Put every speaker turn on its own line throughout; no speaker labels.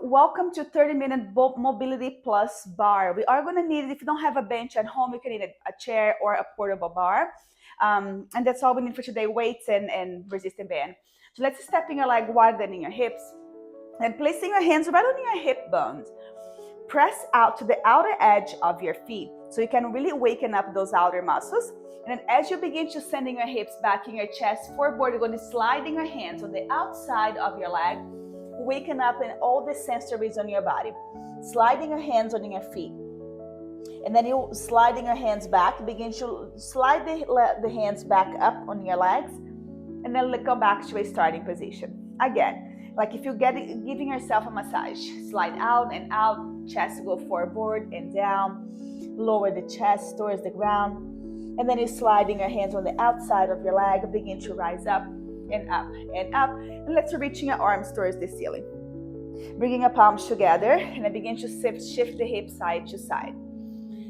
welcome to 30-minute mobility plus bar. We are going to need, if you don't have a bench at home, you can need a chair or a portable bar. And that's all we need for today, weights and resistant band. So let's step in your leg wider than in your hips. And placing your hands right on your hip bones. Press out to the outer edge of your feet so you can really waken up those outer muscles. And then as you begin to sending your hips back in your chest forward, you're going to slide in your hands on the outside of your leg, waken up in all the sensories on your body. Sliding your hands on your feet. And then you sliding your hands back, begin to slide the hands back up on your legs, and then come back to a starting position. Again, like if you're giving yourself a massage, slide out and out, chest go forward and down, lower the chest towards the ground, and then you're sliding your hands on the outside of your leg, begin to rise up and up and up, and let's reach your arms towards the ceiling. Bringing your palms together, and then begin to shift the hips side to side.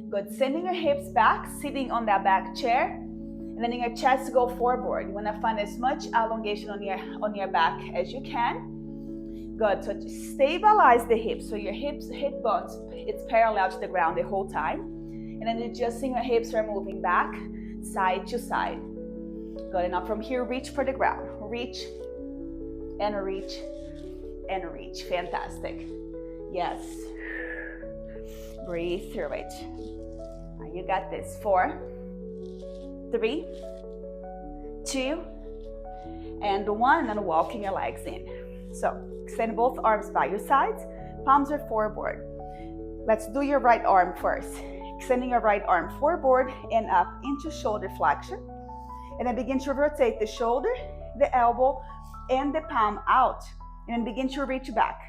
Good, sending your hips back, sitting on that back chair, and then your chest go forward. You want to find as much elongation on your back as you can. Good, so stabilize the hips, so your hip bones, it's parallel to the ground the whole time. And then adjusting your hips are moving back, side to side. Good, and now from here, reach for the ground. Reach, and reach, and reach. Fantastic. Yes. Breathe through it. Now you got this. 4, 3, 2, and 1, and walking your legs in. So extend both arms by your sides, palms are forward. Let's do your right arm first. Extending your right arm forward and up into shoulder flexion. And then begin to rotate the shoulder, the elbow, and the palm out. And then begin to reach back.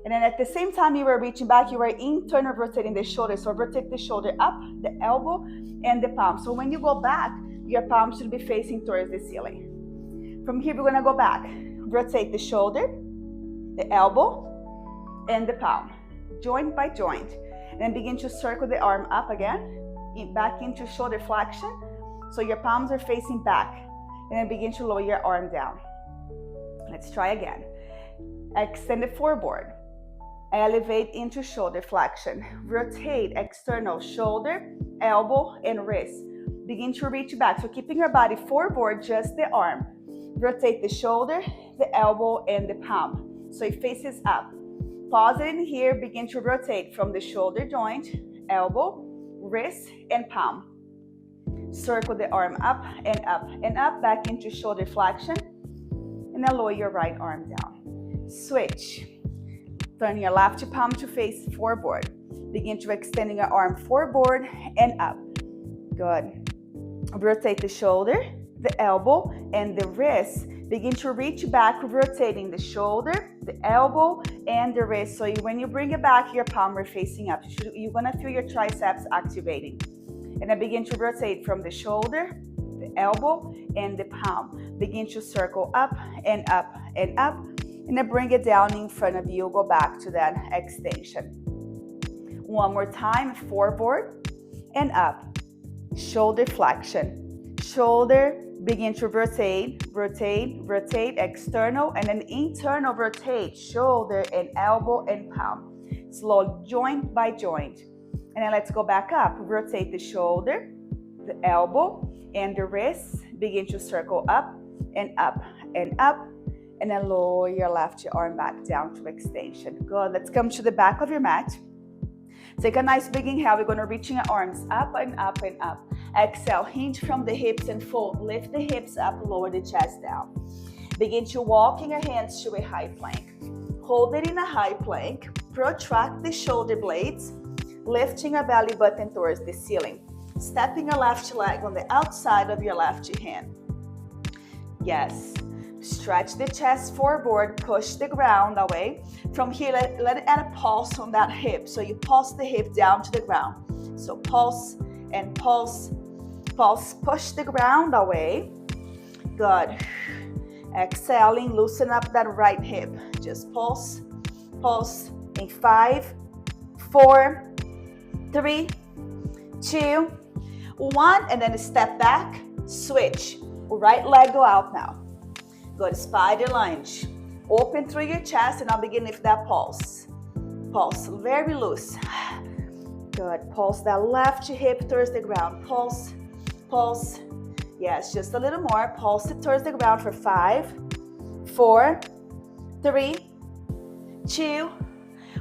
And then at the same time you are reaching back, you are internal rotating the shoulder. So rotate the shoulder up, the elbow, and the palm. So when you go back, your palm should be facing towards the ceiling. From here, we're going to go back. Rotate the shoulder, the elbow, and the palm, joint by joint. And then begin to circle the arm up again, back into shoulder flexion. So your palms are facing back. And then begin to lower your arm down. Let's try again. Extend it forward. Elevate into shoulder flexion. Rotate external shoulder, elbow, and wrist. Begin to reach back. So keeping your body forward, just the arm. Rotate the shoulder, the elbow, and the palm. So it faces up. Pause it in here. Begin to rotate from the shoulder joint, elbow, wrist, and palm. Circle the arm up and up and up, back into shoulder flexion. And then lower your right arm down. Switch. Turn your left palm to face forward. Begin to extending your arm forward and up. Good. Rotate the shoulder, the elbow, and the wrist. Begin to reach back, rotating the shoulder, the elbow, and the wrist. So when you bring it back, your palm are facing up. You're going to feel your triceps activating. And then begin to rotate from the shoulder, the elbow, and the palm. Begin to circle up and up and up. And then bring it down in front of you. Go back to that extension. One more time, forward and up. Shoulder flexion. Shoulder, begin to rotate, rotate, rotate, external, and then internal rotate, shoulder and elbow and palm. Slow, joint by joint. And then let's go back up. Rotate the shoulder, the elbow, and the wrist. Begin to circle up and up and up. And then lower your left arm back down to extension. Good. Let's come to the back of your mat. Take a nice big inhale. We're going to reach your arms up and up and up. Exhale, hinge from the hips and fold. Lift the hips up, lower the chest down. Begin to walk in your hands to a high plank. Hold it in a high plank. Protract the shoulder blades, lifting your belly button towards the ceiling. Stepping your left leg on the outside of your left hand. Yes. Stretch the chest forward, push the ground away. From here, let it add a pulse on that hip. So you pulse the hip down to the ground. So pulse and pulse, pulse, push the ground away. Good. Exhaling, loosen up that right hip. Just pulse, pulse in 5, 4, 3, 2, 1, and then step back, switch. Right leg go out now. Good, spider lunge. Open through your chest and I'll begin with that pulse. Pulse, very loose. Good. Pulse that left hip towards the ground. Pulse, pulse. Yes, just a little more. Pulse it towards the ground for 5, 4, 3, 2,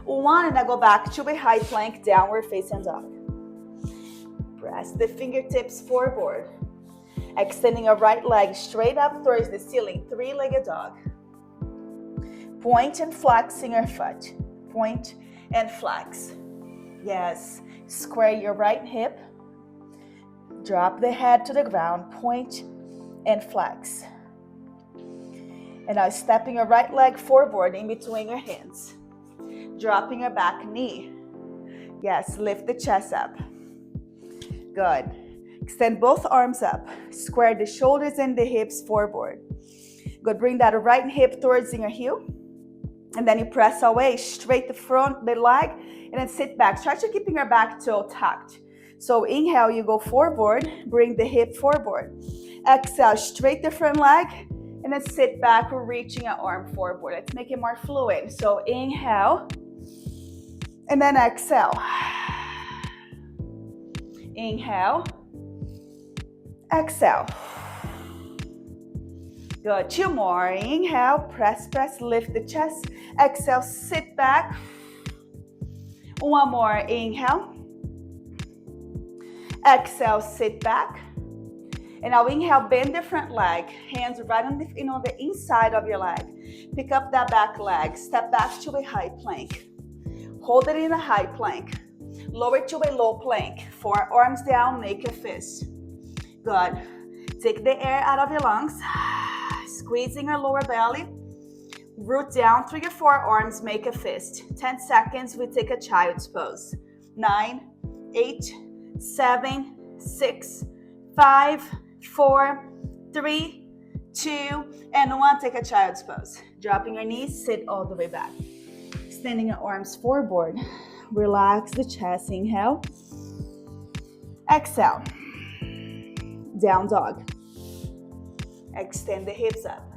1. And I go back to a high plank, downward facing dog. Press the fingertips forward. Extending your right leg straight up towards the ceiling, three-legged dog. Point and flexing your foot. Point and flex. Yes. Square your right hip. Drop the head to the ground. Point and flex. And now stepping your right leg forward in between your hands. Dropping your back knee. Yes, lift the chest up. Good. Extend both arms up. Square the shoulders and the hips forward. Good. Bring that right hip towards your heel. And then you press away, straight the front, the leg, and then sit back. Try to keep your back toe tucked. So inhale, you go forward, bring the hip forward. Exhale, straight the front leg, and then sit back, reaching your arm forward. Let's make it more fluid. So inhale, and then exhale. Inhale, exhale. Good. 2 more. Inhale, press, press, lift the chest. Exhale, sit back. 1 more. Inhale. Exhale, sit back. And now inhale, bend the front leg. Hands right on the inside of your leg. Pick up that back leg. Step back to a high plank. Hold it in a high plank. Lower to a low plank. Forearms down, make a fist. Good. Take the air out of your lungs. Squeezing your lower belly. Root down through your forearms, make a fist. 10 seconds, we take a child's pose. 9, 8, 7, 6, 5, 4, 3, 2, and 1. Take a child's pose. Dropping your knees, sit all the way back. Extending your arms forward. Relax the chest. Inhale. Exhale. Down dog. Extend the hips up.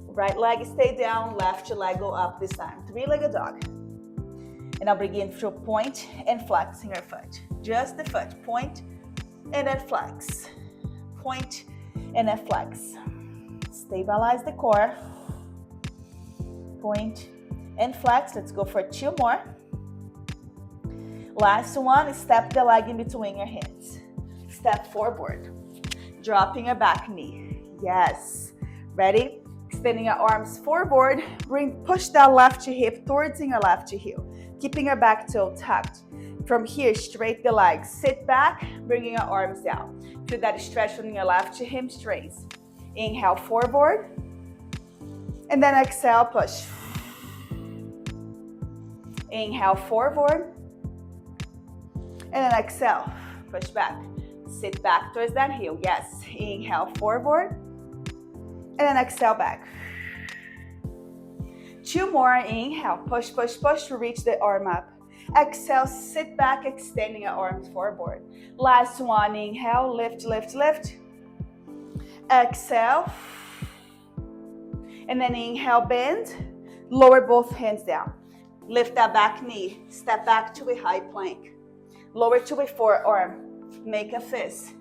Right leg stay down, left leg go up this time. Three-legged dog. And I'll begin through point and flexing your foot. Just the foot. Point and then flex. Point and then flex. Stabilize the core. Point and flex. Let's go for 2 more. Last one, step the leg in between your hands. Step forward. Dropping your back knee. Yes. Ready? Extending your arms forward. Push that left hip towards your left heel. Keeping your back toe tucked. From here, straight the legs. Sit back, bringing your arms down. Feel that stretch on your left hamstrings. Inhale forward. And then exhale, push. Inhale forward. And then exhale, push back. Sit back towards that heel. Yes. Inhale forward. And then exhale back. 2 more. Inhale. Push, push, push. Reach the arm up. Exhale. Sit back, extending your arms forward. Last one. Inhale. Lift, lift, lift. Exhale. And then inhale, bend. Lower both hands down. Lift that back knee. Step back to a high plank. Lower to a forearm. Make a fist.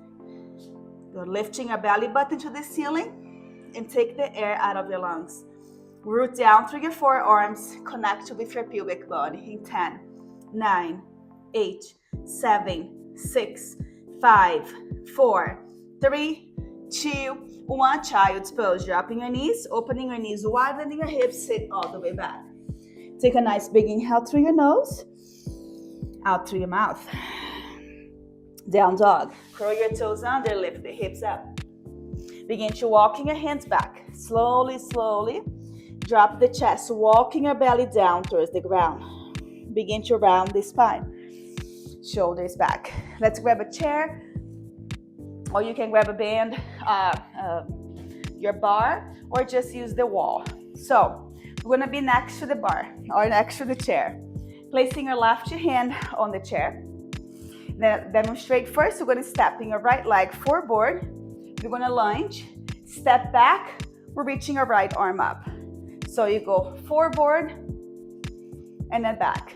You're lifting your belly button to the ceiling and take the air out of your lungs. Root down through your forearms. Connect with your pubic bone in 10, 9, 8, 7, 6, 5, 4, 3, 2, 1. Child's pose. Dropping your knees, opening your knees, widening your hips, sit all the way back. Take a nice big inhale through your nose, out through your mouth. Down dog. Curl your toes under, lift the hips up. Begin to walking your hands back. Slowly, slowly. Drop the chest, walking your belly down towards the ground. Begin to round the spine. Shoulders back. Let's grab a chair, or you can grab a band, your bar, or just use the wall. So we're gonna be next to the bar or next to the chair. Placing your left hand on the chair. Then demonstrate first. We're going to step in your right leg forward. You're going to lunge, step back. We're reaching your right arm up. So you go forward, and then back.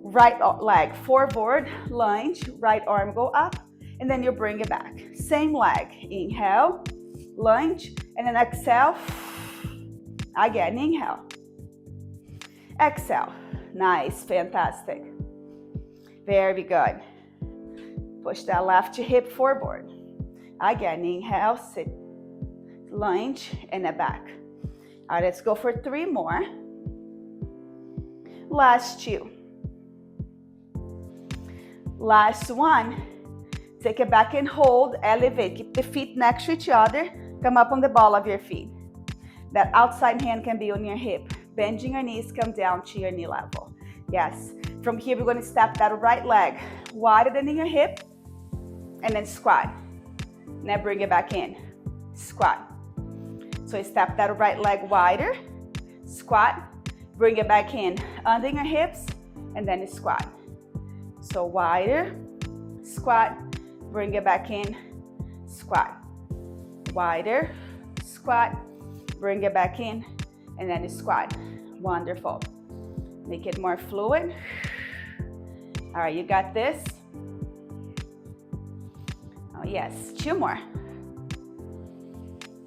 Right leg forward, lunge, right arm go up, and then you bring it back. Same leg, inhale, lunge, and then exhale. Again, inhale, exhale. Nice, fantastic. Very good. Push that left hip forward. Again, inhale, sit, lunge, and then back. All right, let's go for 3 more. Last 2. Last one. Take it back and hold, elevate. Keep the feet next to each other. Come up on the ball of your feet. That outside hand can be on your hip. Bending your knees, come down to your knee level. Yes. From here, we're going to step that right leg wider than in your hip, and then squat. Now bring it back in. Squat. So you step that right leg wider, squat, bring it back in under your hips, and then you squat. So wider, squat, bring it back in, squat. Wider, squat, bring it back in, and then you squat. Wonderful. Make it more fluid. All right, you got this. Oh yes, 2 more.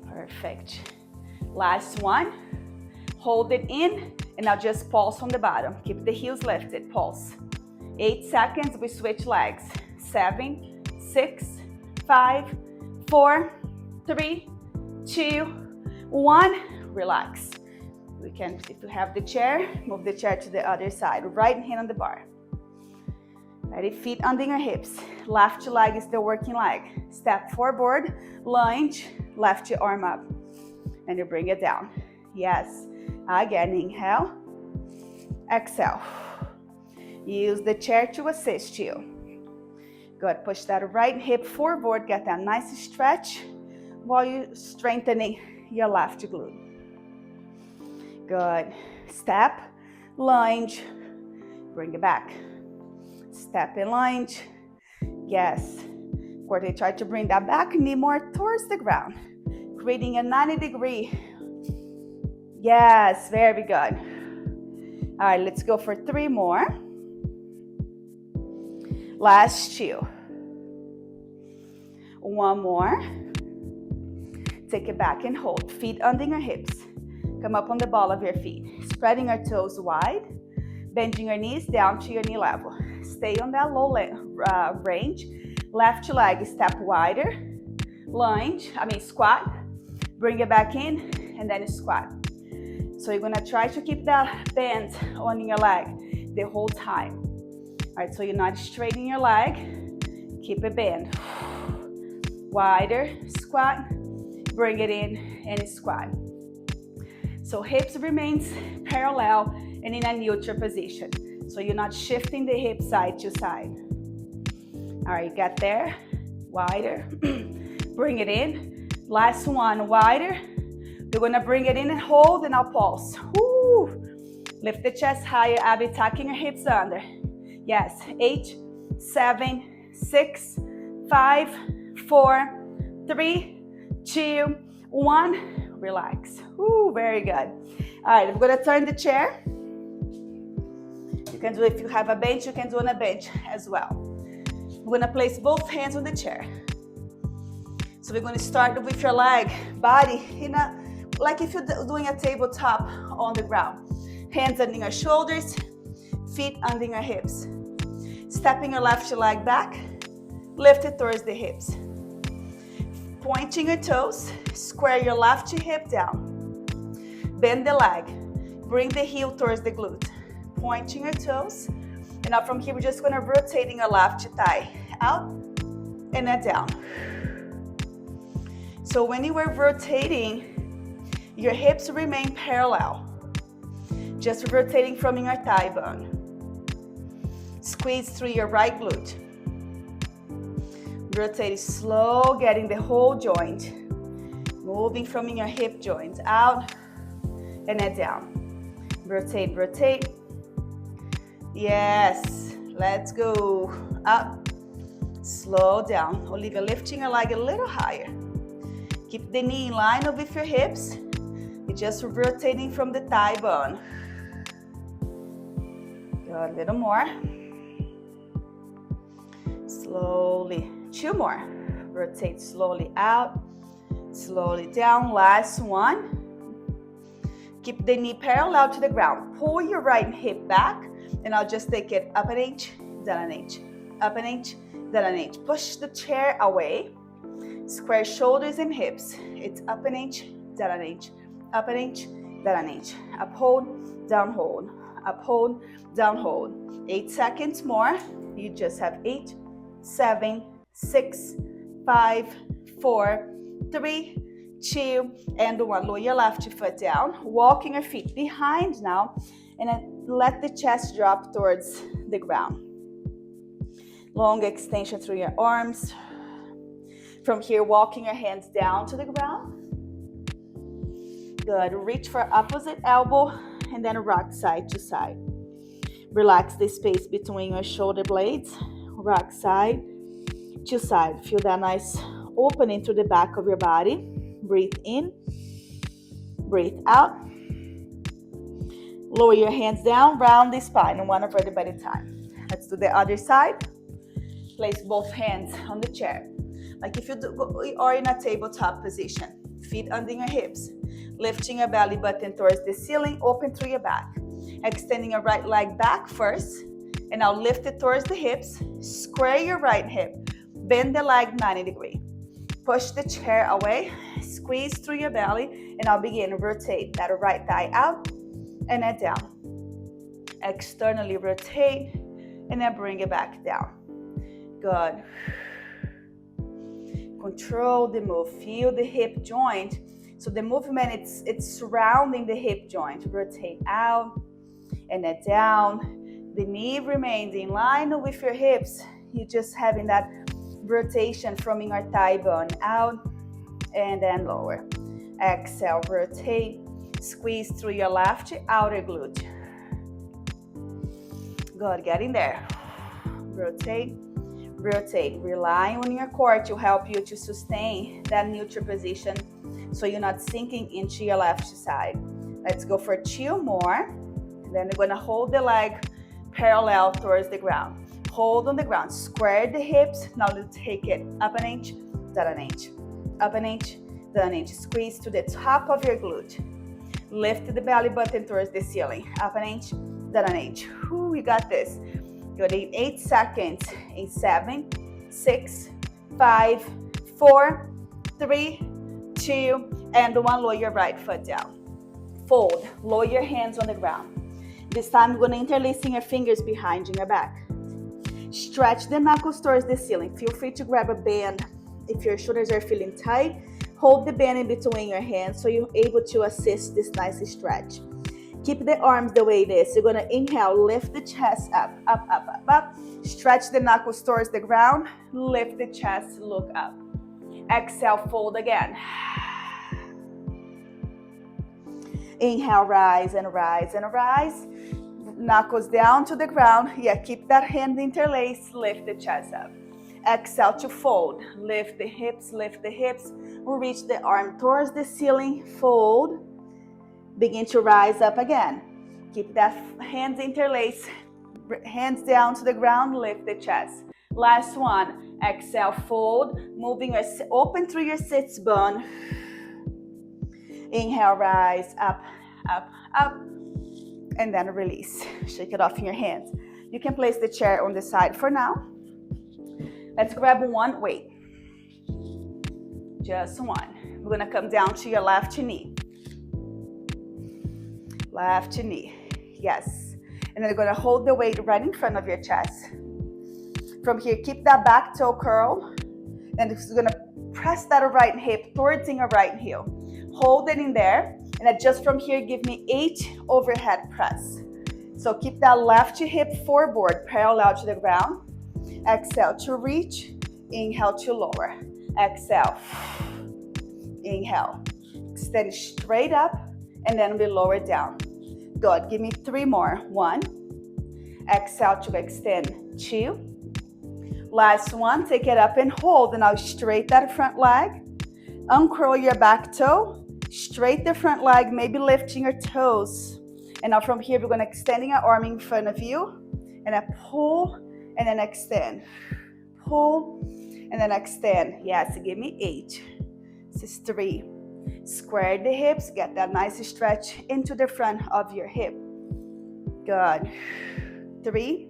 Perfect. Last one. Hold it in, and now just pulse from the bottom. Keep the heels lifted, pulse. 8 seconds, we switch legs. 7, 6, 5, 4, 3, 2, 1. Relax. We can, if you have the chair, move the chair to the other side. Right hand on the bar. Ready, feet under your hips. Left leg is the working leg. Step forward, lunge, left arm up. And you bring it down. Yes. Again, inhale, exhale. Use the chair to assist you. Good, push that right hip forward, get that nice stretch while you're strengthening your left glute. Good, step, lunge, bring it back. Step and lunge, yes. Of course, try to bring that back knee more towards the ground, creating a 90-degree. Yes, very good. All right, let's go for 3 more. Last 2. 1 more. Take it back and hold. Feet under your hips. Come up on the ball of your feet. Spreading your toes wide. Bending your knees down to your knee level. Stay on that low range. Left leg, step wider. Lunge, squat. Bring it back in, and then squat. So you're gonna try to keep that bend on your leg the whole time. All right, so you're not straightening your leg. Keep it bent. Wider, squat, bring it in, and squat. So hips remains parallel and in a neutral position. So you're not shifting the hip side to side. All right, you got there. Wider, bring it in. Last one, wider. You're gonna bring it in and hold, and I'll pulse. Woo. Lift the chest higher, Abby, tucking your hips under. Yes, 8, 7, 6, 5, 4, 3, 2, 1. Relax. Woo, very good. All right, I'm gonna turn the chair. You can do, if you have a bench, you can do on a bench as well. I'm gonna place both hands on the chair. So we're gonna start with your leg, body, like if you're doing a tabletop on the ground. Hands under your shoulders, feet under your hips. Stepping your left leg back, lift it towards the hips. Pointing your toes, square your left hip down. Bend the leg, bring the heel towards the glute. Pointing your toes, and now from here we're just gonna rotating your left thigh out and then down. So when you are rotating, your hips remain parallel. Just rotating from your thigh bone. Squeeze through your right glute. Rotate slow, getting the whole joint. Moving from your hip joint out and then down. Rotate, rotate. Yes, let's go. Up, slow down. Olivia, lifting your leg a little higher. Keep the knee in line with your hips. You're just rotating from the thigh bone. Good, a little more. Slowly, 2 more. Rotate slowly out, slowly down. Last one. Keep the knee parallel to the ground. Pull your right hip back, and I'll just take it up an inch, down an inch, up an inch, down an inch. Push the chair away. Square shoulders and hips. It's up an inch, down an inch, up an inch, down an inch. Up, hold, down, hold. Up, hold, down, hold. 8 seconds more. You just have 8, 7, 6, 5, 4, 3, 2, and 1. Lower your left foot down. Walking your feet behind now, and then let the chest drop towards the ground. Long extension through your arms. From here, walking your hands down to the ground. Good. Reach for opposite elbow, and then rock side to side. Relax the space between your shoulder blades. Rock side to side. Feel that nice opening through the back of your body. Breathe in, breathe out. Lower your hands down, round the spine, one vertebra at a time. Let's do the other side. Place both hands on the chair. Like if you are in a tabletop position. Feet under your hips. Lifting your belly button towards the ceiling, open through your back. Extending your right leg back first, and now lift it towards the hips. Square your right hip. Bend the leg 90 degrees. Push the chair away. Squeeze through your belly, and I'll begin to rotate that right thigh out and then down. Externally rotate, and then bring it back down. Good. Control the move. Feel the hip joint. So the movement, it's surrounding the hip joint. Rotate out and then down. The knee remains in line with your hips. You're just having that rotation from your thigh bone out and then lower. Exhale, rotate. Squeeze through your left outer glute. Good, get in there. Rotate, rotate. Relying on your core to help you to sustain that neutral position so you're not sinking into your left side. Let's go for 2 more. Then we're gonna hold the leg parallel towards the ground. Hold on the ground, square the hips. Now let's take it up an inch, down an inch, up an inch, down an inch. Squeeze to the top of your glute. Lift the belly button towards the ceiling. Up an inch, down an inch. Whew, we got this. Good, 8 seconds. In 7, 6, 5, 4, 3, 2, and 1. Lower your right foot down. Fold, lower your hands on the ground. This time you're gonna interlacing your fingers behind your back. Stretch the knuckles towards the ceiling. Feel free to grab a band if your shoulders are feeling tight. Hold the band in between your hands so you're able to assist this nice stretch. Keep the arms the way it is. You're gonna inhale, lift the chest up, up, up, up, up. Stretch the knuckles towards the ground. Lift the chest, look up. Exhale, fold again. Inhale, rise and rise and rise. Knuckles down to the ground. Yeah, keep that hand interlaced. Lift the chest up. Exhale to fold. Lift the hips, lift the hips. Reach the arm towards the ceiling. Fold. Begin to rise up again. Keep that hands interlaced. Hands down to the ground. Lift the chest. Last one. Exhale, fold. Moving your open through your sits bone. Inhale, rise, up, up, up. And then release. Shake it off in your hands. You can place the chair on the side for now. Let's grab one weight. Just one. We're gonna come down to your left knee. Left knee. Yes. And then you're gonna hold the weight right in front of your chest. From here, keep that back toe curl. And it's gonna press that right hip towards your right heel. Hold it in there. And adjust from here, give me 8 overhead press. So keep that left hip forward, parallel to the ground. Exhale to reach, inhale to lower. Exhale, inhale. Extend straight up, and then we lower down. Good, give me 3 more. 1, exhale to extend. 2, last one, take it up and hold. And now straight that front leg. Uncurl your back toe. Straight the front leg, maybe lifting your toes. And now from here, we're gonna extend your arm in front of you. and I pull and then extend. Pull and then extend. Yes, give me 8. This is 3. Square the hips, get that nice stretch into the front of your hip. Good. 3,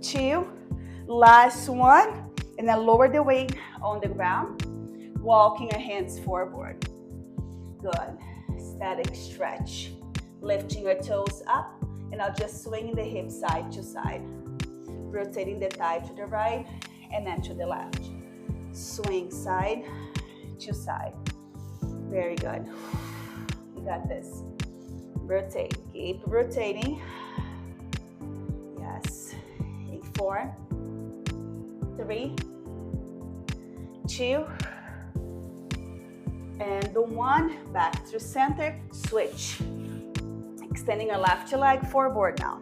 2, last one, and then lower the weight on the ground, walking your hands forward. Good. Static stretch. Lifting your toes up, and I'll just swing the hips side to side. Rotating the thigh to the right and then to the left. Swing side to side. Very good. You got this. Rotate. Keep rotating. Yes. In 4, 3, 2, and 1. Back to center. Switch. Extending your left leg forward now.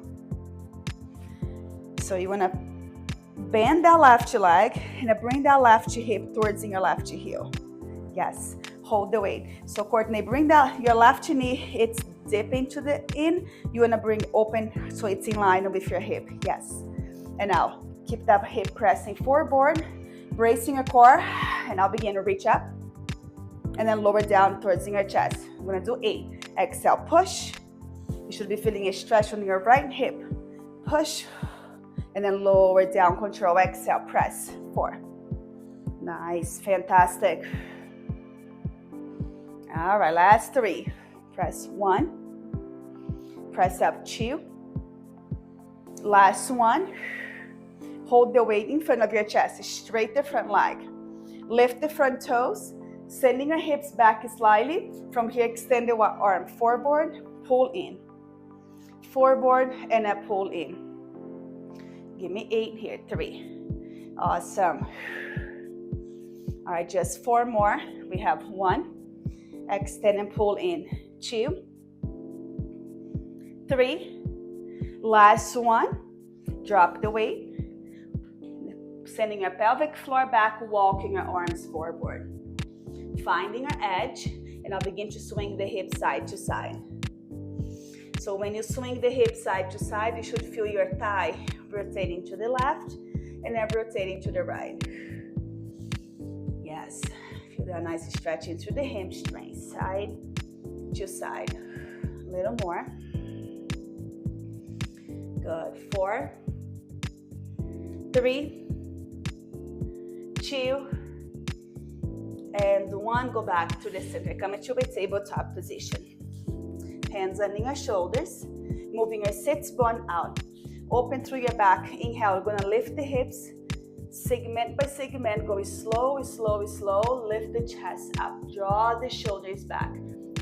So you want to bend that left leg and bring that left hip towards your left heel. Yes, hold the weight. So Courtney, bring that your left knee, it's dipping to the in. You want to bring open so it's in line with your hip. Yes. And now keep that hip pressing forward, bracing your core, and I'll begin to reach up and then lower down towards your chest. I'm going to do 8. Exhale, push. You should be feeling a stretch on your right hip. Push. And then lower down, control, exhale, press. 4. Nice, fantastic. All right, last 3. Press 1. Press up 2. Last 1. Hold the weight in front of your chest, straight the front leg. Lift the front toes, sending your hips back slightly. From here, extend the arm forward, pull in. Forward, and I pull in. Give me 8 here. 3. Awesome. All right, just 4 more. We have 1. Extend and pull in. 2. 3. Last 1. Drop the weight. Sending your pelvic floor back, walking your arms forward. Finding your edge, and I'll begin to swing the hip side to side. So when you swing the hip side to side, you should feel your thigh rotating to the left and then rotating to the right. Yes, feel that nice stretch into the hamstring, side to side. A little more. Good. 4, 3, 2, and 1. Go back to the center. Come into a tabletop position. Hands under your shoulders, moving your sits bone out. Open through your back. Inhale, we're gonna lift the hips, segment by segment, go slow, slow, slow. Lift the chest up, draw the shoulders back.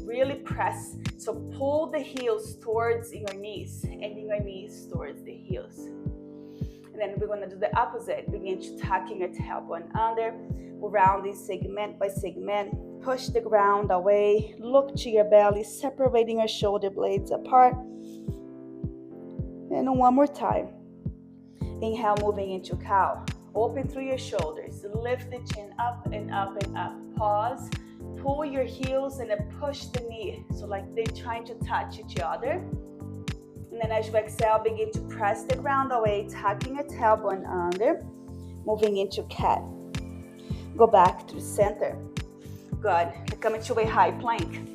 Really press, so pull the heels towards your knees, and your knees towards the heels. And then we're gonna do the opposite. Begin to tucking your tailbone under, rounding segment by segment. Push the ground away, look to your belly, separating your shoulder blades apart. And one more time. Inhale, moving into cow. Open through your shoulders, lift the chin up and up and up. Pause, pull your heels and then push the knee. So like they're trying to touch each other. And then as you exhale, begin to press the ground away, tucking your tailbone under, moving into cat. Go back to the center. Good. Come into a high plank.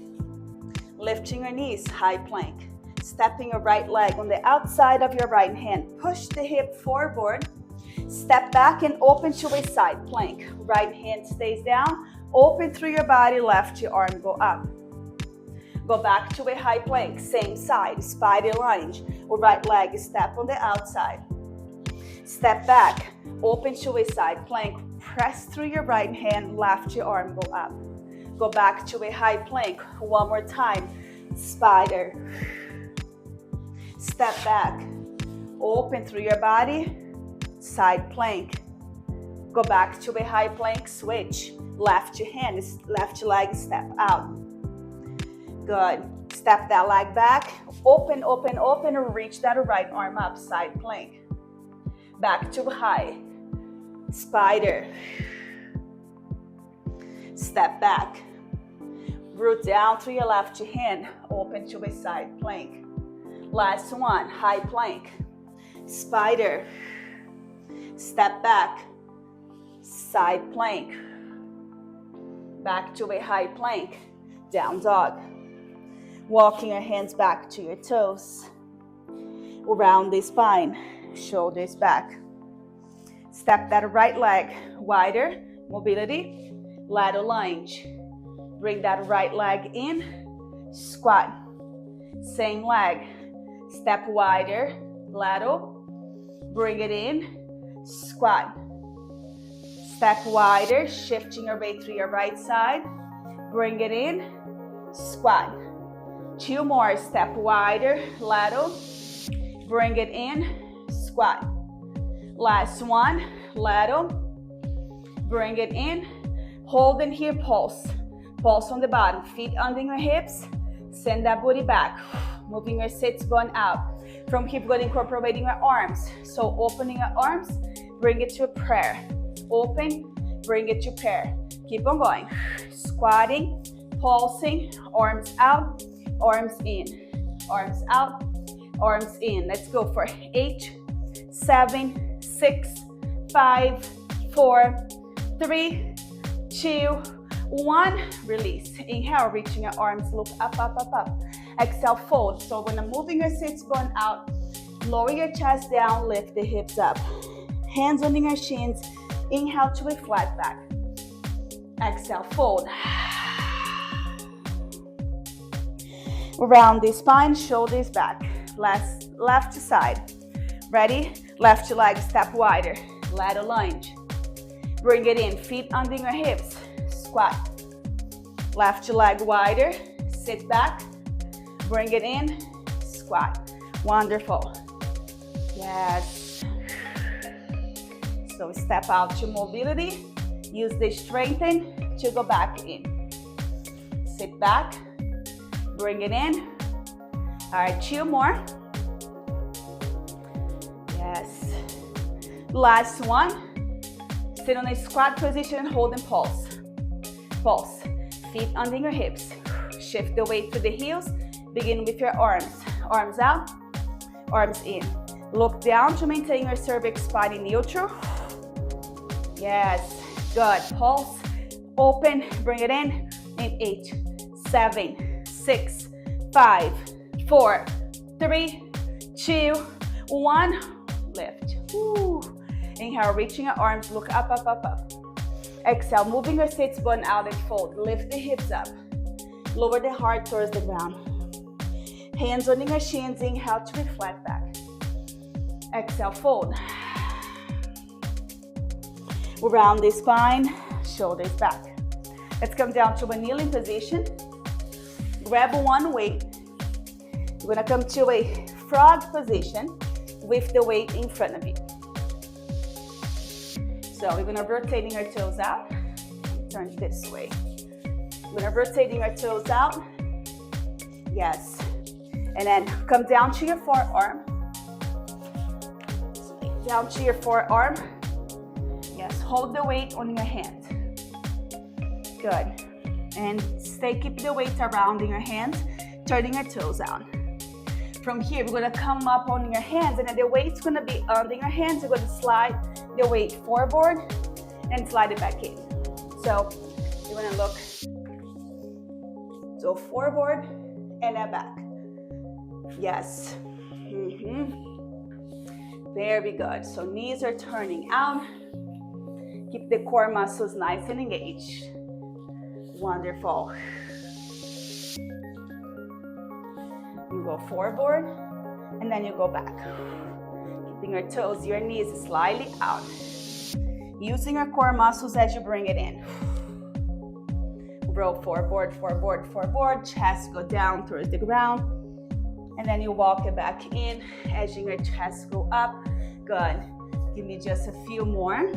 Lifting your knees, high plank. Stepping your right leg on the outside of your right hand. Push the hip forward. Step back and open to a side plank. Right hand stays down. Open through your body, left your arm go up. Go back to a high plank, same side, spider lunge. Or right leg step on the outside. Step back, open to a side plank. Press through your right hand, left your arm go up. Go back to a high plank. One more time. Spider. Step back. Open through your body. Side plank. Go back to a high plank. Switch. Left your hand, left leg, step out. Good. Step that leg back. Open, open, open. Reach that right arm up. Side plank. Back to high. Spider. Step back. Root down through your left hand. Open to a side plank. Last one, high plank. Spider. Step back. Side plank. Back to a high plank. Down dog. Walking your hands back to your toes. Around the spine. Shoulders back. Step that right leg wider. Mobility. Lateral lunge. Bring that right leg in. Squat. Same leg. Step wider. Lateral. Bring it in. Squat. Step wider. Shifting your weight to your right side. Bring it in. Squat. 2 more. Step wider. Lateral. Bring it in. Squat. Last one. Lateral. Bring it in. Hold in here. Pulse. Pulse on the bottom. Feet under your hips. Send that booty back. Moving your sits bone out. From here, we're going to incorporating your arms. So opening your arms. Bring it to a prayer. Open. Bring it to prayer. Keep on going. Squatting. Pulsing. Arms out. Arms in. Arms out. Arms in. Let's go for 8, 7, 6, 5, 4, 3, 2, 1. Release. Inhale, reaching your arms, look up, up, up, up. Exhale, fold. So when I'm moving your sits bone out, lower your chest down, lift the hips up. Hands under your shins. Inhale to a flat back. Exhale, fold. Round the spine, shoulders back. Left side. Ready? Left leg, step wider. Lateral lunge. Bring it in, feet under your hips. Squat. Left leg wider. Sit back. Bring it in. Squat. Wonderful. Yes. So step out to mobility. Use the strengthen to go back in. Sit back. Bring it in. All right, 2 more. Yes. Last one. Sit on a squat position and hold and pulse. Pulse. Feet under your hips. Shift the weight to the heels. Begin with your arms. Arms out. Arms in. Look down to maintain your cervix spine in neutral. Yes. Good. Pulse. Open. Bring it in. In 8, 7, 6, 5, 4, 3, 2, 1. Lift. Woo. Inhale, reaching your arms, look up, up, up, up. Exhale, moving your sits bone out and fold. Lift the hips up. Lower the heart towards the ground. Hands on your shins, inhale to a flat back. Exhale, fold. Round the spine, shoulders back. Let's come down to a kneeling position. Grab one weight. You're gonna come to a frog position with the weight in front of you. So we're gonna rotating our toes out. Turn this way. We're gonna rotating our toes out. Yes. And then come down to your forearm. Down to your forearm. Yes, hold the weight on your hand. Good. And keep the weight around in your hands, turning your toes out. From here, we're gonna come up on your hands, and then the weight's gonna be under your hands. You're gonna slide the weight forward and slide it back in. So you're gonna look, so forward and then back. Yes. Very good. So knees are turning out. Keep the core muscles nice and engaged. Wonderful. You go forward and then you go back. Keeping your toes, your knees slightly out. Using your core muscles as you bring it in. Roll forward, forward, forward. Chest go down towards the ground. And then you walk it back in, edging your chest go up. Good. Give me just a few more.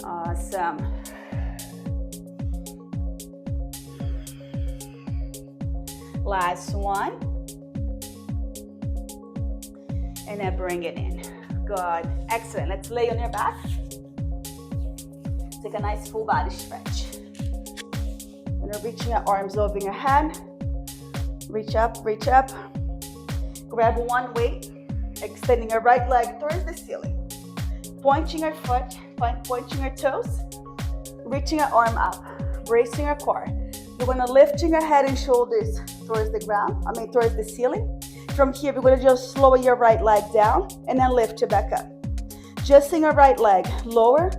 Awesome. Last one. And then bring it in. Good. Excellent. Let's lay on your back. Take a nice full body stretch. And you're reaching your arms over your head. Reach up, reach up. Grab one weight, extending your right leg towards the ceiling. Pointing your foot, pointing your toes, reaching your arm up, bracing your core. You're gonna lifting your head and shoulders towards the ground, towards the ceiling. From here, we're gonna just lower your right leg down and then lift it back up. Adjusting your right leg, lower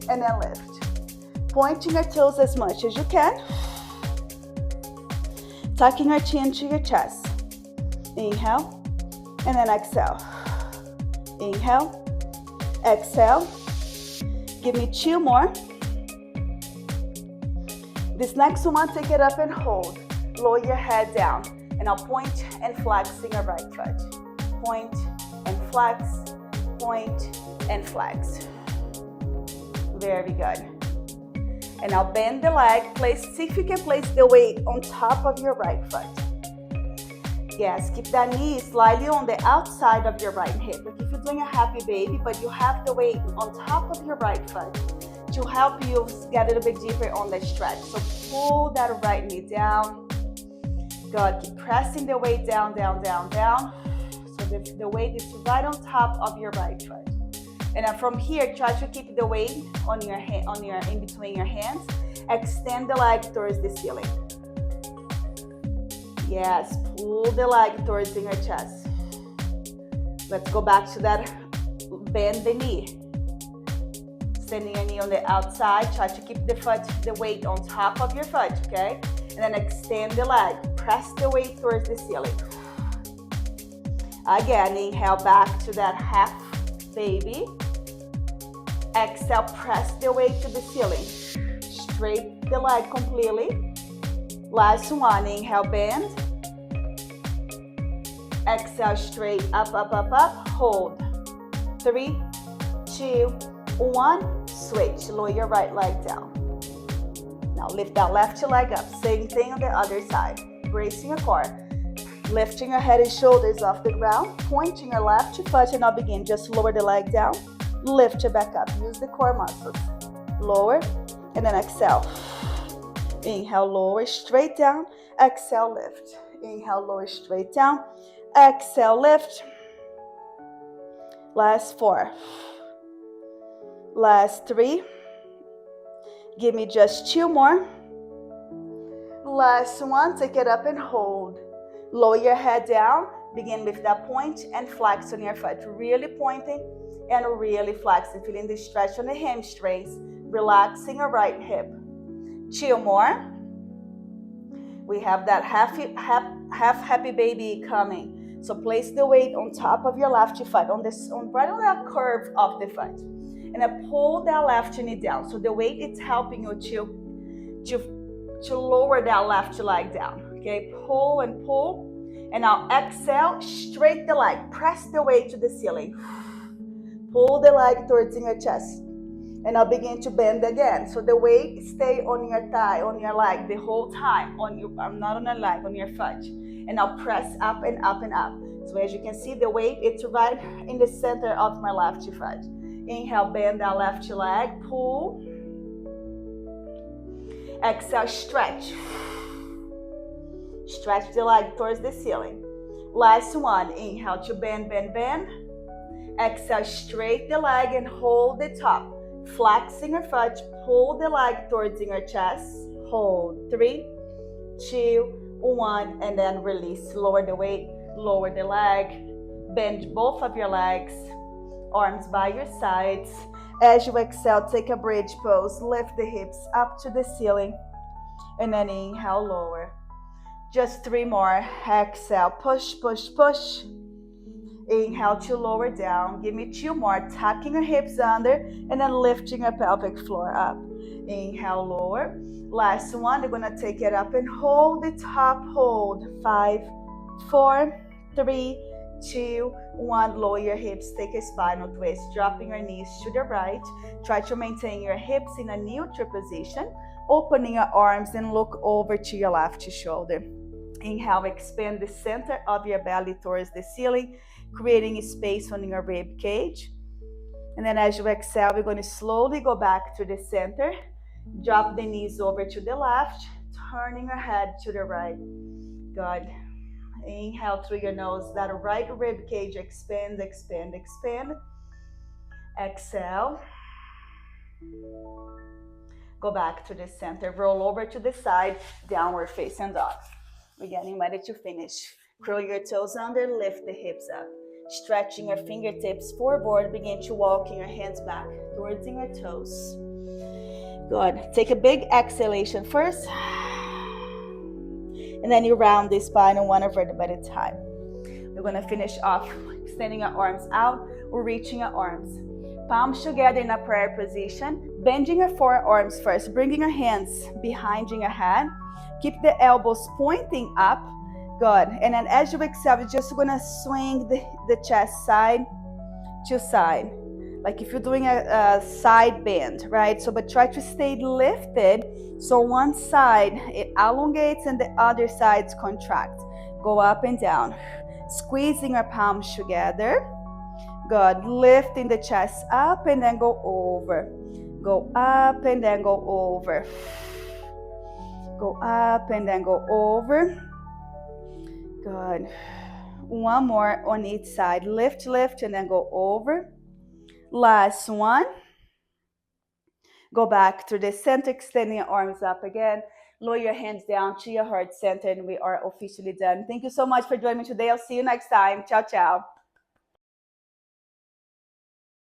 and then lift. Pointing your toes as much as you can. Tucking your chin to your chest. Inhale and then exhale. Inhale, exhale. Give me 2 more. This next one, take it up and hold. Lower your head down. And I'll point and flexing your right foot. Point and flex, point and flex. Very good. And now bend the leg. See if you can place the weight on top of your right foot. Yes, keep that knee slightly on the outside of your right hip. Like if you're doing a happy baby, but you have the weight on top of your right foot to help you get a little bit deeper on the stretch. So pull that right knee down. Good, keep pressing the weight down, down, down, down. So the weight is right on top of your right foot. And then from here, try to keep the weight on your hand, in between your hands. Extend the leg towards the ceiling. Yes, pull the leg towards your chest. Let's go back to that. Bend the knee. Extending your knee on the outside. Try to keep the weight on top of your foot, okay? And then extend the leg. Press the weight towards the ceiling. Again, inhale back to that half baby. Exhale, press the weight to the ceiling. Straight the leg completely. Last one, inhale, bend. Exhale, straight, up, up, up, up. Hold. 3, 2, 1. Switch. Lower your right leg down. Now lift that left leg up. Same thing on the other side. Bracing your core. Lifting your head and shoulders off the ground. Pointing your left foot and now begin. Just lower the leg down. Lift it back up. Use the core muscles. Lower and then exhale. Inhale, lower, straight down. Exhale, lift. Inhale, lower, straight down. Exhale, lift. Last 4. Last 3. Give me just 2 more. Last one, take it up and hold. Lower your head down. Begin with that point and flex on your foot. Really pointing and really flexing. Feeling the stretch on the hamstrings. Relaxing your right hip. 2 more. We have that half happy baby coming. So place the weight on top of your left foot, right on that curve of the foot. And then pull that left knee down. So the weight is helping you to lower that left leg down. Okay, pull and pull. And now exhale, straight the leg. Press the weight to the ceiling. Pull the leg towards your chest. And now begin to bend again. So the weight stay on your thigh, on your leg the whole time. Not on your leg, on your foot. And now press up and up and up. So as you can see, the weight it's right in the center of my left foot. Inhale, bend that left leg, pull. Exhale, stretch. Stretch the leg towards the ceiling. Last one, inhale to bend, bend, bend. Exhale, straight the leg and hold the top. Flexing your foot, pull the leg towards your chest. Hold. 3, 2, 1, and then release. Lower the weight, lower the leg. Bend both of your legs. Arms by your sides. As you exhale, take a bridge pose. Lift the hips up to the ceiling. And then inhale, lower. Just 3 more. Exhale, push, push, push. Inhale to lower down. Give me 2 more. Tucking your hips under and then lifting your pelvic floor up. Inhale, lower. Last one. We're going to take it up and hold the top. Hold. 5, 4, 3, 2, 1. Lower your hips. Take a spinal twist. Dropping your knees to the right. Try to maintain your hips in a neutral position. Opening your arms and look over to your left shoulder. Inhale, expand the center of your belly towards the ceiling, creating a space on your rib cage. And then as you exhale, we're going to slowly go back to the center. Drop the knees over to the left, turning your head to the right. Good. Inhale through your nose. That right rib cage expand, expand, expand. Exhale. Go back to the center. Roll over to the side. Downward facing dog. We're getting ready to finish. Curl your toes under. Lift the hips up. Stretching your fingertips forward. Begin to walk your hands back towards your toes. Good. Take a big exhalation first. And then you round the spine one vertebra at a time. We're going to finish off extending our arms out or reaching our arms. Palms together in a prayer position. Bending your forearms first. Bringing your hands behind your head. Keep the elbows pointing up. Good. And then as you exhale, you're just going to swing the chest side to side. Like if you're doing a side bend, right? So, but try to stay lifted. So one side, it elongates and the other sides contract. Go up and down. Squeezing our palms together. Good. Lifting the chest up and then go over. Go up and then go over. Go up and then go over. Good. One more on each side. Lift, lift, and then go over. Last one. Go back to the center, extending your arms up again. Lower your hands down to your heart center, and we are officially done. Thank you so much for joining me today. I'll see you next time. Ciao, ciao.